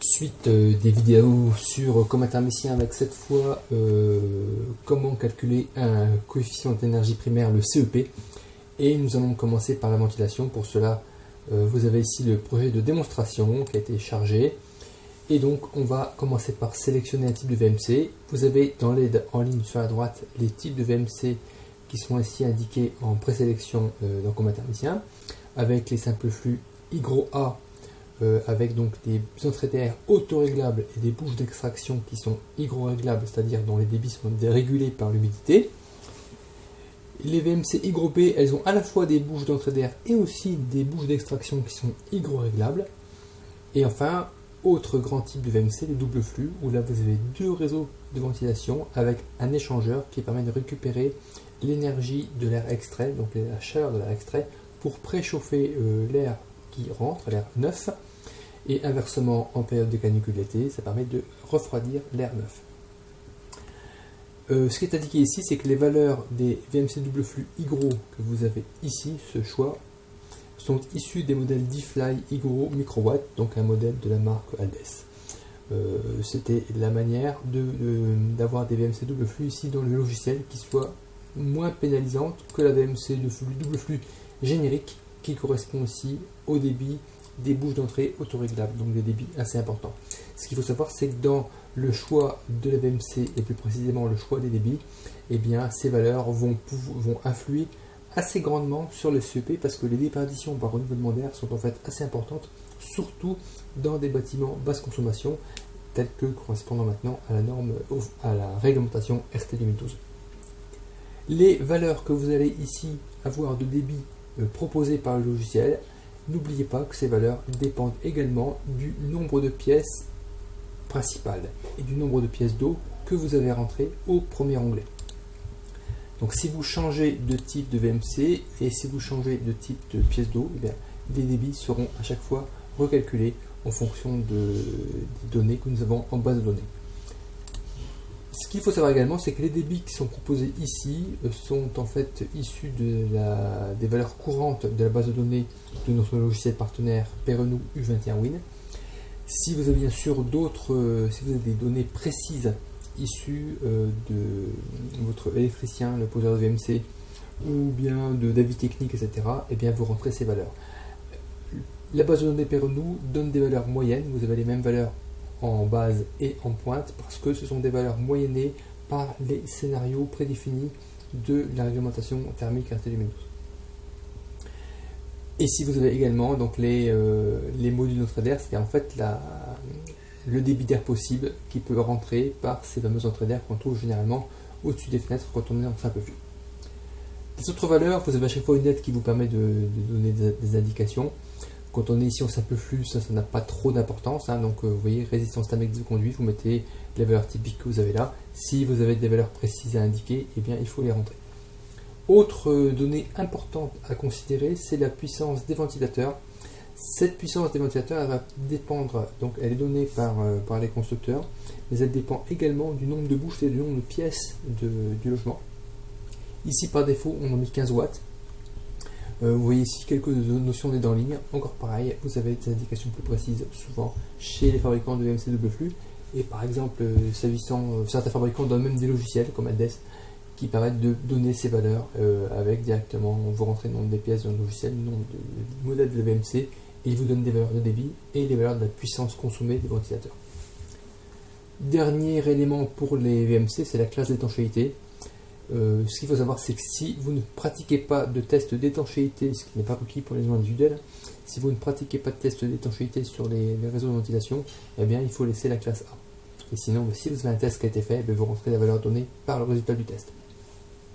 Suite des vidéos sur comme thermicien avec cette fois comment calculer un coefficient d'énergie primaire, le CEP, et nous allons commencer par la ventilation. Pour cela vous avez ici le projet de démonstration qui a été chargé, et donc on va commencer par sélectionner un type de VMC. Vous avez dans l'aide en ligne sur la droite les types de VMC qui sont ici indiqués en présélection dans comme thermicien, avec les simples flux hygro A, avec donc des entrées d'air autoréglables et des bouches d'extraction qui sont hygro-réglables, c'est-à-dire dont les débits sont régulés par l'humidité. Les VMC hygro B, elles ont à la fois des bouches d'entrée d'air et aussi des bouches d'extraction qui sont hygro-réglables. Et enfin, autre grand type de VMC, les doubles flux, où là vous avez deux réseaux de ventilation avec un échangeur qui permet de récupérer l'énergie de l'air extrait, donc la chaleur de l'air extrait, pour préchauffer l'air qui rentre, l'air neuf, et inversement en période de canicule d'été, ça permet de refroidir l'air neuf. Ce qui est indiqué ici, c'est que les valeurs des VMC double flux hygro que vous avez ici, ce choix, sont issus des modèles D-Fly hygro microwatt, donc un modèle de la marque Aldes. C'était la manière d'avoir des VMC double flux ici dans le logiciel qui soit moins pénalisante que la VMC de flux double flux générique, qui correspond aussi au débit des bouches d'entrée autoréglables, donc des débits assez importants. Ce qu'il faut savoir, c'est que dans le choix de la VMC, et plus précisément le choix des débits, eh bien, ces valeurs vont influer assez grandement sur le CEP, parce que les déperditions par renouvellement d'air sont en fait assez importantes, surtout dans des bâtiments basse consommation, tels que correspondant maintenant à la norme, à la réglementation RT 2012. Les valeurs que vous allez ici avoir de débit proposées par le logiciel, n'oubliez pas que ces valeurs dépendent également du nombre de pièces principales et du nombre de pièces d'eau que vous avez rentré au premier onglet. Donc si vous changez de type de VMC et si vous changez de type de pièce d'eau, eh bien, les débits seront à chaque fois recalculés en fonction des données que nous avons en base de données. Ce qu'il faut savoir également, c'est que les débits qui sont proposés ici sont en fait issus des valeurs courantes de la base de données de notre logiciel partenaire Perenou U21Win. Si vous avez bien sûr si vous avez des données précises issues de votre électricien, le poseur de VMC, ou bien d'avis techniques, etc., eh bien vous rentrez ces valeurs. La base de données Perenou donne des valeurs moyennes, vous avez les mêmes valeurs en base et en pointe, parce que ce sont des valeurs moyennées par les scénarios prédéfinis de la réglementation thermique RT 2012. Et si vous avez également donc les modules d'entrée d'air, c'est en fait le débit d'air possible qui peut rentrer par ces fameuses entrées d'air qu'on trouve généralement au-dessus des fenêtres quand on est en simple flux. Les autres valeurs, vous avez à chaque fois une lettre qui vous permet de donner des indications. Quand on est ici en simple flux, ça n'a pas trop d'importance, hein. Donc vous voyez, résistance thermique de conduit, vous mettez les valeurs typiques que vous avez là. Si vous avez des valeurs précises à indiquer, eh bien il faut les rentrer. Autre donnée importante à considérer, c'est la puissance des ventilateurs. Cette puissance des ventilateurs, elle va dépendre, donc elle est donnée par les constructeurs, mais elle dépend également du nombre de bouches et du nombre de pièces du logement. Ici par défaut, on a mis 15 watts. Vous voyez ici quelques notions d'aide en ligne. Encore pareil, vous avez des indications plus précises souvent chez les fabricants de VMC double flux. Et par exemple, certains fabricants donnent même des logiciels comme Aldes qui permettent de donner ces valeurs avec directement, vous rentrez le nombre des pièces dans le logiciel, le nom du modèle de la VMC, et il vous donne des valeurs de débit et les valeurs de la puissance consommée des ventilateurs. Dernier élément pour les VMC, c'est la classe d'étanchéité. Ce qu'il faut savoir, c'est que si vous ne pratiquez pas de test d'étanchéité, ce qui n'est pas requis pour les gens individuels, si vous ne pratiquez pas de test d'étanchéité sur les réseaux de ventilation, eh bien il faut laisser la classe A. Et sinon, si vous avez un test qui a été fait, vous rentrez la valeur donnée par le résultat du test.